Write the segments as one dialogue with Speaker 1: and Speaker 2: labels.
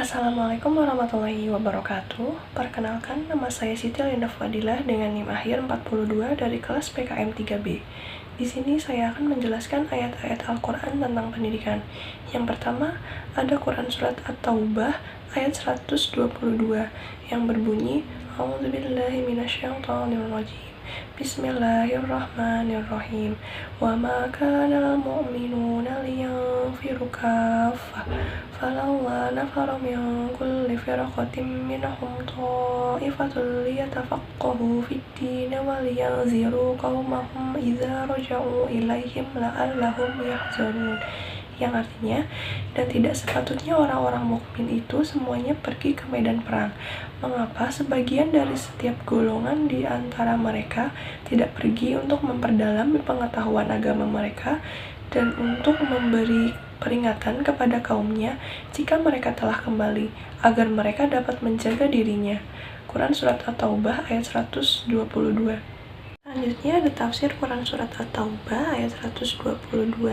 Speaker 1: Assalamualaikum warahmatullahi wabarakatuh. Perkenalkan, nama saya Siti Linda Fadilah dengan NIM akhir 42 dari kelas PKM 3B. Di sini saya akan menjelaskan ayat-ayat Al-Quran tentang pendidikan. Yang pertama, ada Quran Surat At-Taubah ayat 122 yang berbunyi A'udzubillahi minasyaitonirrajim. Bismillahirrahmanirrahim. Wa ma kana al-mu'minuna liyanfiru kaffah falawla nafara min kulli firqatin minhum ta'ifatun liyatafaqahu fid-din wa liyanziru qaumahum idza raja'u ilaihim la'allahum yahzarun. Yang artinya, dan tidak sepatutnya orang-orang mukmin itu semuanya pergi ke medan perang. Mengapa sebagian dari setiap golongan di antara mereka tidak pergi untuk memperdalam pengetahuan agama mereka dan untuk memberi peringatan kepada kaumnya jika mereka telah kembali, agar mereka dapat menjaga dirinya. Quran Surat At-Taubah ayat 122. Selanjutnya ada tafsir Quran Surat At-Taubah ayat 122.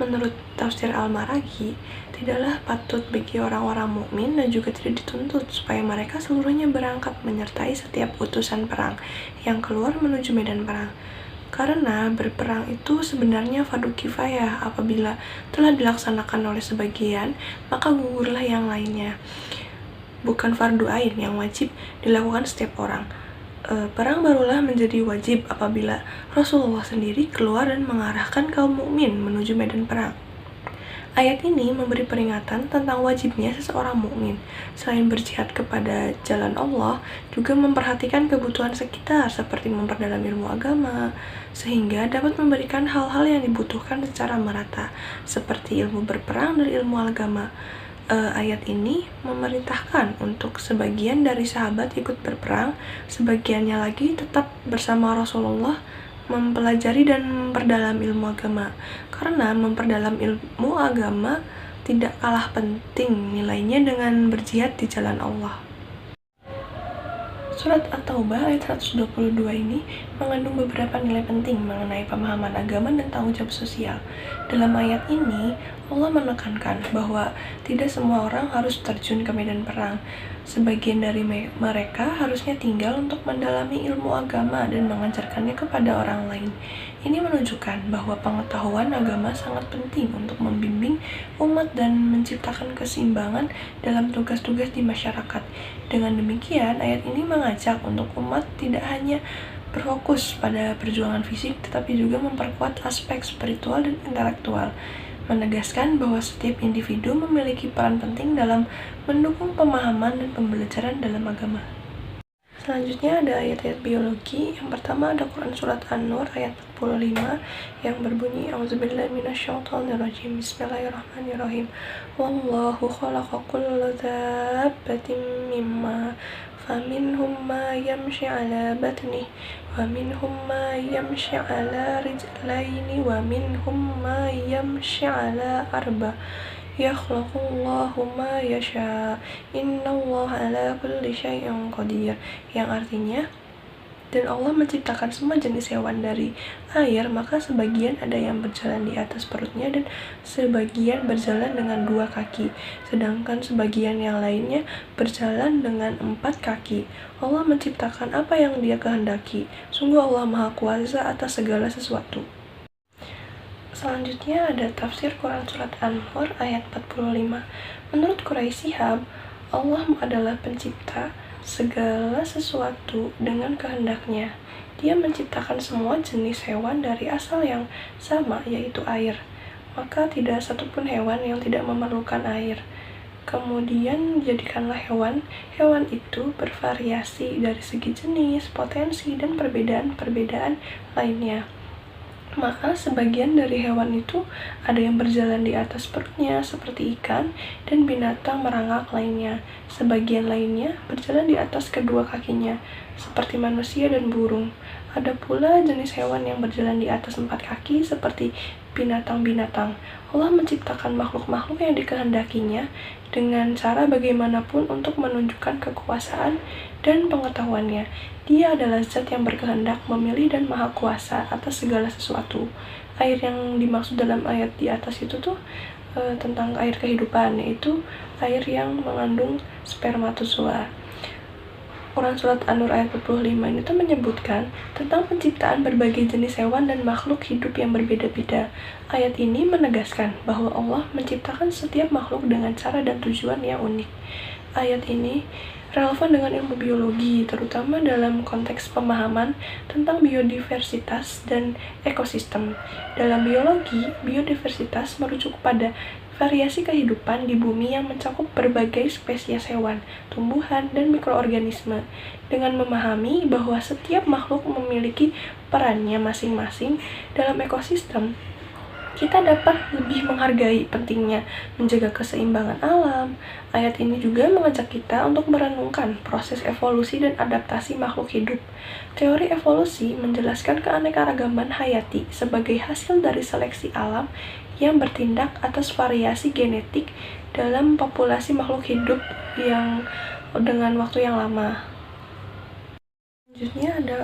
Speaker 1: Menurut tafsir Al-Maraghi, tidaklah patut bagi orang-orang mukmin dan juga tidak dituntut supaya mereka seluruhnya berangkat menyertai setiap utusan perang yang keluar menuju medan perang. Karena berperang itu sebenarnya fardu kifayah, apabila telah dilaksanakan oleh sebagian, maka gugurlah yang lainnya. Bukan fardu ain yang wajib dilakukan setiap orang. Perang barulah menjadi wajib apabila Rasulullah sendiri keluar dan mengarahkan kaum mukmin menuju medan perang. Ayat ini memberi peringatan tentang wajibnya seseorang mukmin selain berjihad kepada jalan Allah, juga memperhatikan kebutuhan sekitar seperti memperdalam ilmu agama, sehingga dapat memberikan hal-hal yang dibutuhkan secara merata, seperti ilmu berperang dan ilmu agama. Ayat ini memerintahkan untuk sebagian dari sahabat ikut berperang, sebagiannya lagi tetap bersama Rasulullah mempelajari dan memperdalam ilmu agama. Karena memperdalam ilmu agama tidak kalah penting nilainya dengan berjihad di jalan Allah. Surat At-Taubah ayat 122 ini mengandung beberapa nilai penting mengenai pemahaman agama dan tanggung jawab sosial. Dalam ayat ini, Allah menekankan bahwa tidak semua orang harus terjun ke medan perang. Sebagian dari mereka harusnya tinggal untuk mendalami ilmu agama dan mengajarkannya kepada orang lain. Ini menunjukkan bahwa pengetahuan agama sangat penting untuk membimbing umat dan menciptakan keseimbangan dalam tugas-tugas di masyarakat. Dengan demikian, ayat ini mengajak untuk umat tidak hanya berfokus pada perjuangan fisik, tetapi juga memperkuat aspek spiritual dan intelektual, menegaskan bahwa setiap individu memiliki peran penting dalam mendukung pemahaman dan pembelajaran dalam agama. Selanjutnya ada ayat-ayat biologi. Yang pertama ada Quran Surat An-Nur ayat 45 yang berbunyi A'udzubillahi minasyaitonirrajim. Bismillahirrahmanirrahim. Wallahu khalaqa kulla dabbatin mimma faminhum ma yamshi ala batnih wa minhum ma yamshi ala rijlaini wa minhum ma yamshi ala arba' Yakhluqullahu ma yasha innallaha ala kulli syai'in qadir. Yang artinya, dan Allah menciptakan semua jenis hewan dari air, maka sebagian ada yang berjalan di atas perutnya dan sebagian berjalan dengan 2 kaki, sedangkan sebagian yang lainnya berjalan dengan 4 kaki. Allah menciptakan apa yang Dia kehendaki. Sungguh Allah Maha Kuasa atas segala sesuatu. Selanjutnya ada tafsir Quran Surat An-Nur ayat 45. Menurut Quraisy Shihab, Allah adalah pencipta segala sesuatu dengan kehendaknya. Dia menciptakan semua jenis hewan dari asal yang sama, yaitu air. Maka tidak satupun hewan yang tidak memerlukan air. Kemudian jadikanlah hewan itu bervariasi dari segi jenis, potensi, dan perbedaan-perbedaan lainnya. Maka sebagian dari hewan itu ada yang berjalan di atas perutnya seperti ikan dan binatang merangak lainnya. Sebagian lainnya berjalan di atas kedua kakinya seperti manusia dan burung. Ada pula jenis hewan yang berjalan di atas 4 kaki seperti binatang-binatang. Allah menciptakan makhluk-makhluk yang dikehendakinya dengan cara bagaimanapun untuk menunjukkan kekuasaan dan pengetahuannya. Dia adalah zat yang berkehendak, memilih, dan maha kuasa atas segala sesuatu. Air yang dimaksud dalam ayat di atas itu tuh tentang air kehidupan, yaitu air yang mengandung spermatozoa. Quran Surat An-Nur ayat 45 ini tuh menyebutkan tentang penciptaan berbagai jenis hewan dan makhluk hidup yang berbeda-beda. Ayat ini menegaskan bahwa Allah menciptakan setiap makhluk dengan cara dan tujuan yang unik. Ayat ini relevan dengan ilmu biologi, terutama dalam konteks pemahaman tentang biodiversitas dan ekosistem. Dalam biologi, biodiversitas merujuk pada variasi kehidupan di bumi yang mencakup berbagai spesies hewan, tumbuhan, dan mikroorganisme. Dengan memahami bahwa setiap makhluk memiliki perannya masing-masing dalam ekosistem, kita dapat lebih menghargai pentingnya menjaga keseimbangan alam. Ayat ini juga mengajak kita untuk merenungkan proses evolusi dan adaptasi makhluk hidup. Teori evolusi menjelaskan keanekaragaman hayati sebagai hasil dari seleksi alam yang bertindak atas variasi genetik dalam populasi makhluk hidup yang dengan waktu yang lama. Selanjutnya ada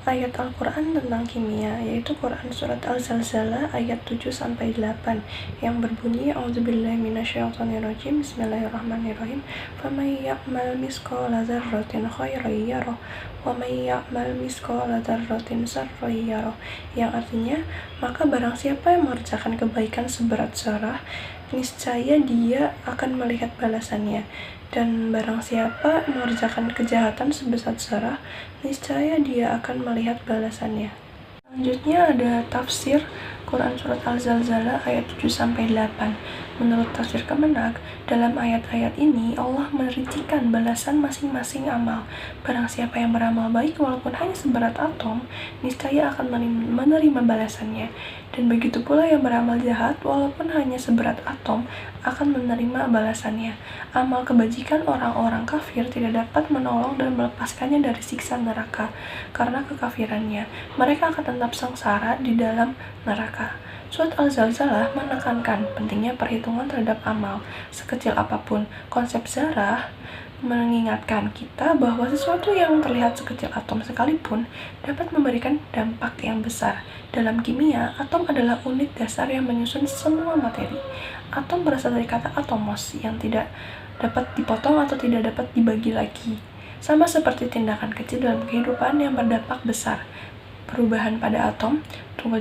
Speaker 1: ayat Al-Quran tentang kimia, yaitu Quran Surat Al-Zalzalah ayat 7-8 yang berbunyi A'udzubillahi minasyaitonirrajim Bismillahirrahmanirrahim faman ya'mal misqala dzarratin khairan yarah wa may ya'mal misqala dzarratin syarran yarah, yang artinya, maka barang siapa yang mengerjakan kebaikan seberat zarah, niscaya dia akan melihat balasannya, dan barang siapa mengerjakan kejahatan sebesar zarah, niscaya dia akan melihat balasannya. Selanjutnya ada tafsir Quran Surat Al-Zalzalah ayat 7-8. Menurut tafsir Kemenak, dalam ayat-ayat ini Allah merincikan balasan masing-masing amal. Barang siapa yang beramal baik walaupun hanya seberat atom, niscaya akan menerima balasannya. Dan begitu pula yang beramal jahat walaupun hanya seberat atom akan menerima balasannya. Amal kebajikan orang-orang kafir tidak dapat menolong dan melepaskannya dari siksa neraka karena kekafirannya. Mereka akan tetap sengsara di dalam neraka. Surat Al-Zalzalah menekankan pentingnya perhitungan terhadap amal, sekecil apapun. Konsep zarah mengingatkan kita bahwa sesuatu yang terlihat sekecil atom sekalipun dapat memberikan dampak yang besar. Dalam kimia, atom adalah unit dasar yang menyusun semua materi. Atom berasal dari kata atomos yang tidak dapat dipotong atau tidak dapat dibagi lagi. Sama seperti tindakan kecil dalam kehidupan yang berdampak besar. Perubahan pada atom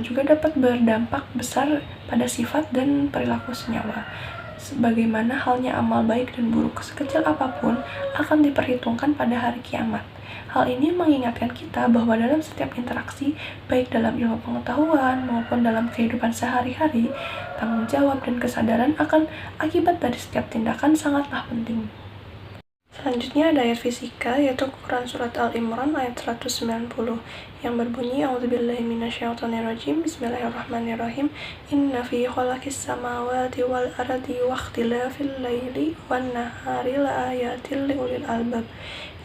Speaker 1: juga dapat berdampak besar pada sifat dan perilaku senyawa. Sebagaimana halnya amal baik dan buruk sekecil apapun akan diperhitungkan pada hari kiamat. Hal ini mengingatkan kita bahwa dalam setiap interaksi, baik dalam ilmu pengetahuan maupun dalam kehidupan sehari-hari, tanggung jawab dan kesadaran akan akibat dari setiap tindakan sangatlah penting. Selanjutnya ada ayat fisika, yaitu Quran Surat Al-Imran ayat 190 yang berbunyi A'udzubillahi minasyaitonirrajim Bismillahirrahmanirrahim Inna fi khalaqis samawati wal ardi wa ikhtilafil laili wan nahari laayatil liulil albab,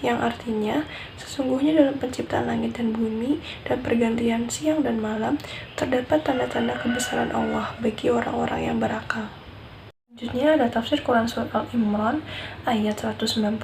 Speaker 1: yang artinya sesungguhnya dalam penciptaan langit dan bumi dan pergantian siang dan malam terdapat tanda-tanda kebesaran Allah bagi orang-orang yang berakal. Selanjutnya ada tafsir Quran Surat Al-Imran ayat 190.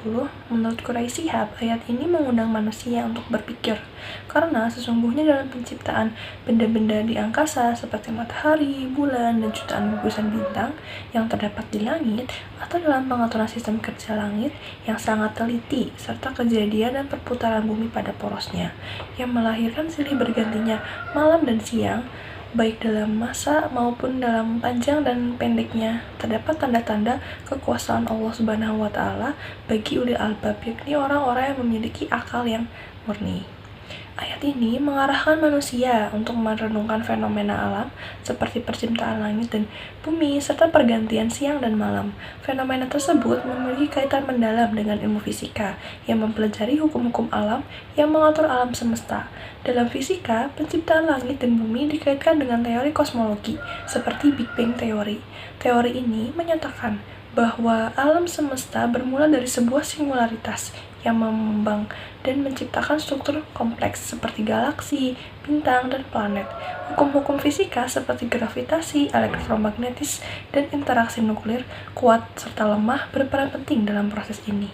Speaker 1: Menurut Quraisy Shihab, ayat ini mengundang manusia untuk berpikir, karena sesungguhnya dalam penciptaan benda-benda di angkasa seperti matahari, bulan, dan jutaan gugusan bintang yang terdapat di langit, atau dalam pengaturan sistem kerja langit yang sangat teliti, serta kejadian dan perputaran bumi pada porosnya, yang melahirkan silih bergantinya malam dan siang, baik dalam masa maupun dalam panjang dan pendeknya, terdapat tanda-tanda kekuasaan Allah Subhanahu wa Ta'ala bagi ulil albab, yakni orang-orang yang memiliki akal yang murni. Ayat ini mengarahkan manusia untuk merenungkan fenomena alam seperti penciptaan langit dan bumi serta pergantian siang dan malam. Fenomena tersebut memiliki kaitan mendalam dengan ilmu fisika yang mempelajari hukum-hukum alam yang mengatur alam semesta. Dalam fisika, penciptaan langit dan bumi dikaitkan dengan teori kosmologi seperti Big Bang Theory. Teori ini menyatakan bahwa alam semesta bermula dari sebuah singularitas yang mengembang dan menciptakan struktur kompleks seperti galaksi, bintang, dan planet. Hukum-hukum fisika seperti gravitasi, elektromagnetis, dan interaksi nuklir kuat serta lemah berperan penting dalam proses ini.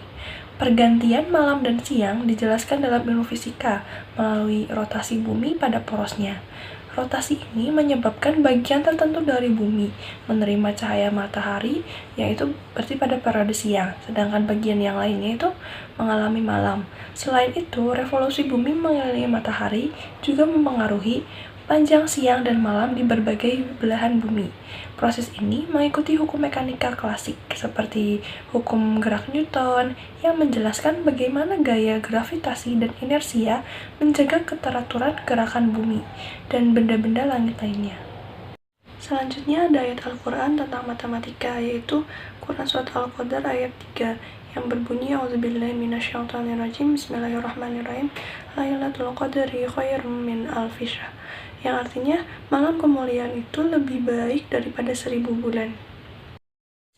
Speaker 1: Pergantian malam dan siang dijelaskan dalam ilmu fisika melalui rotasi bumi pada porosnya. Rotasi ini menyebabkan bagian tertentu dari bumi menerima cahaya matahari, yaitu berarti pada periode siang, sedangkan bagian yang lainnya itu mengalami malam. Selain itu, revolusi bumi mengelilingi matahari juga mempengaruhi panjang siang dan malam di berbagai belahan bumi. Proses ini mengikuti hukum mekanika klasik seperti hukum gerak Newton yang menjelaskan bagaimana gaya gravitasi dan inersia menjaga keteraturan gerakan bumi dan benda-benda langit lainnya. Selanjutnya ada ayat Al-Quran tentang matematika, yaitu Quran Surat Al-Qadar ayat 3 yang berbunyi A'udzubillahi minasyaitonirrajim Bismillahirrahmanirrahim Lailatul Qadri khairum min alfi syahr, yang artinya malam kemuliaan itu lebih baik daripada 1000 bulan.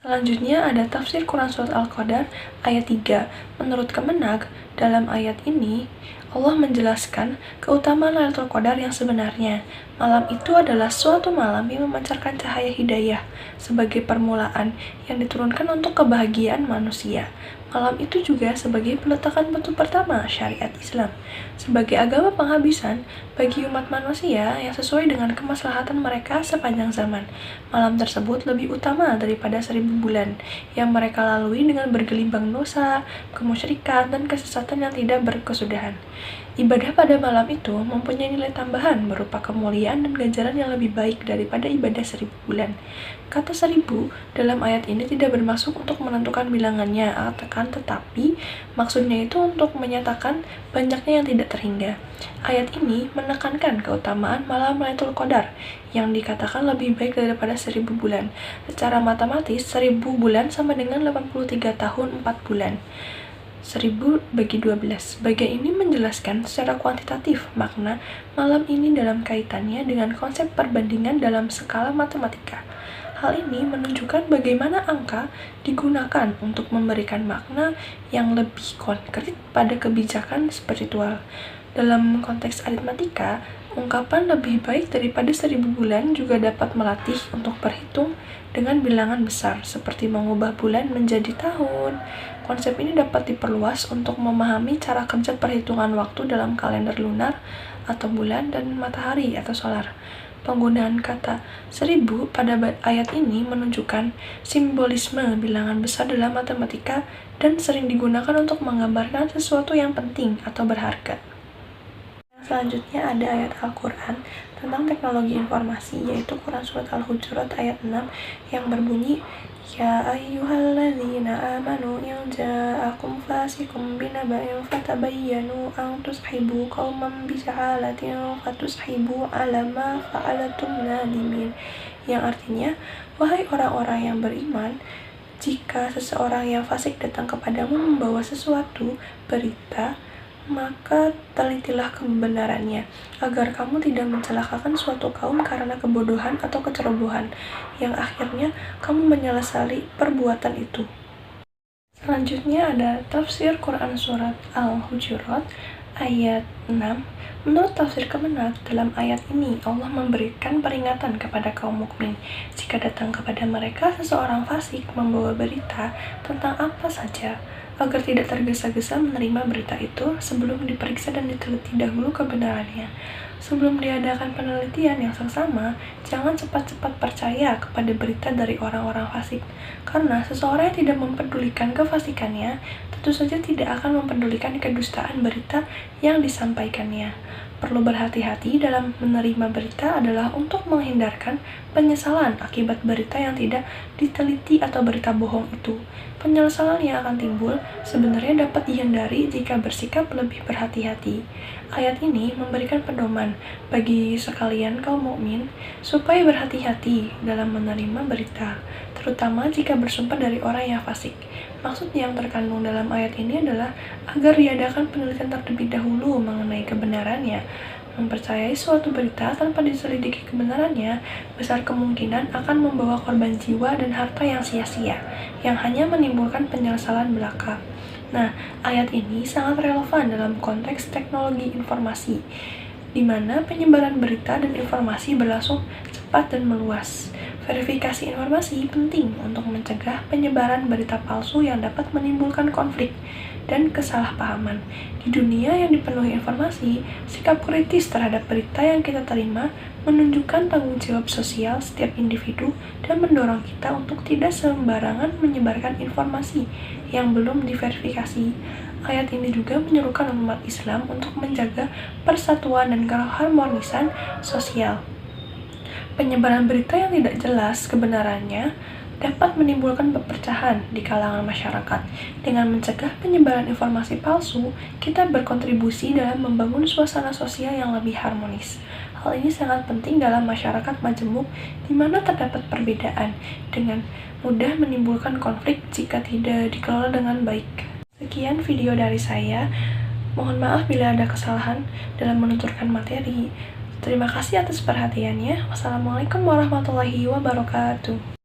Speaker 1: Selanjutnya ada tafsir Quran Surat Al-Qadar ayat 3. Menurut Kemenag, dalam ayat ini Allah menjelaskan keutamaan Lailatul Qadar yang sebenarnya. Malam itu adalah suatu malam yang memancarkan cahaya hidayah sebagai permulaan yang diturunkan untuk kebahagiaan manusia. Malam itu juga sebagai peletakan batu pertama syariat Islam sebagai agama penghabisan bagi umat manusia yang sesuai dengan kemaslahatan mereka sepanjang zaman. Malam tersebut lebih utama daripada 1000 bulan yang mereka lalui dengan bergelimbang dosa, kemusyrikan, dan kesesatan yang tidak berkesudahan. Ibadah pada malam itu mempunyai nilai tambahan berupa kemuliaan dan ganjaran yang lebih baik daripada ibadah 1000 bulan. Kata 1000 dalam ayat ini tidak bermaksud untuk menentukan bilangannya, tetapi maksudnya itu untuk menyatakan banyaknya yang tidak terhingga. Ayat ini menekankan keutamaan malam Lailatul Qadar yang dikatakan lebih baik daripada 1000 bulan. Secara matematis, 1000 bulan sama dengan 83 tahun 4 bulan. 1000 bagi 12. Bagian ini menjelaskan secara kuantitatif makna malam ini dalam kaitannya dengan konsep perbandingan dalam skala matematika. Hal ini menunjukkan bagaimana angka digunakan untuk memberikan makna yang lebih konkret pada kebijakan spiritual. Dalam konteks aritmatika, ungkapan lebih baik daripada 1000 bulan juga dapat melatih untuk berhitung dengan bilangan besar, seperti mengubah bulan menjadi tahun. Konsep ini dapat diperluas untuk memahami cara kerja perhitungan waktu dalam kalender lunar atau bulan dan matahari atau solar. Penggunaan kata 1000 pada ayat ini menunjukkan simbolisme bilangan besar dalam matematika dan sering digunakan untuk menggambarkan sesuatu yang penting atau berharga. Selanjutnya ada ayat Al-Quran tentang teknologi informasi, yaitu Quran Surat Al-Hujurat ayat 6 yang berbunyi Ya ayyuhalladzina amanu in ja'akum fasikum binaba'in fatabayyanu an tushibu qauman bijahalatin fatushibu ala ma fa'alatum nadimin, yang artinya, wahai orang-orang yang beriman, jika seseorang yang fasik datang kepadamu membawa sesuatu berita, maka telitilah kebenarannya, agar kamu tidak mencelakakan suatu kaum karena kebodohan atau kecerobohan, yang akhirnya kamu menyesali perbuatan itu. Selanjutnya ada tafsir Quran Surat Al-Hujurat ayat 6. Menurut tafsir Kemenag, dalam ayat ini Allah memberikan peringatan kepada kaum mukmin jika datang kepada mereka seseorang fasik membawa berita tentang apa saja, agar tidak tergesa-gesa menerima berita itu sebelum diperiksa dan diteliti dahulu kebenarannya. Sebelum diadakan penelitian yang seksama, jangan cepat-cepat percaya kepada berita dari orang-orang fasik, karena seseorang yang tidak mempedulikan kefasikannya tentu saja tidak akan mempedulikan kedustaan berita yang disampaikannya. Perlu berhati-hati dalam menerima berita adalah untuk menghindarkan penyesalan akibat berita yang tidak diteliti atau berita bohong itu. Penyesalan yang akan timbul sebenarnya dapat dihindari jika bersikap lebih berhati-hati. Ayat ini memberikan pedoman bagi sekalian kaum mukmin supaya berhati-hati dalam menerima berita, terutama jika bersumber dari orang yang fasik. Maksud yang terkandung dalam ayat ini adalah agar diadakan penelitian terlebih dahulu mengenai kebenarannya. Mempercayai suatu berita tanpa diselidiki kebenarannya besar kemungkinan akan membawa korban jiwa dan harta yang sia-sia, yang hanya menimbulkan penyesalan belaka. Nah, ayat ini sangat relevan dalam konteks teknologi informasi, di mana penyebaran berita dan informasi berlangsung cepat dan meluas. Verifikasi informasi penting untuk mencegah penyebaran berita palsu yang dapat menimbulkan konflik dan kesalahpahaman. Di dunia yang dipenuhi informasi, sikap kritis terhadap berita yang kita terima menunjukkan tanggung jawab sosial setiap individu dan mendorong kita untuk tidak sembarangan menyebarkan informasi yang belum diverifikasi. Ayat ini juga menyerukan umat Islam untuk menjaga persatuan dan keharmonisan sosial. Penyebaran berita yang tidak jelas kebenarannya dapat menimbulkan perpecahan di kalangan masyarakat. Dengan mencegah penyebaran informasi palsu, kita berkontribusi dalam membangun suasana sosial yang lebih harmonis. Hal ini sangat penting dalam masyarakat majemuk di mana terdapat perbedaan, dengan mudah menimbulkan konflik jika tidak dikelola dengan baik. Sekian video dari saya. Mohon maaf bila ada kesalahan dalam menuturkan materi. Terima kasih atas perhatiannya. Wassalamualaikum warahmatullahi wabarakatuh.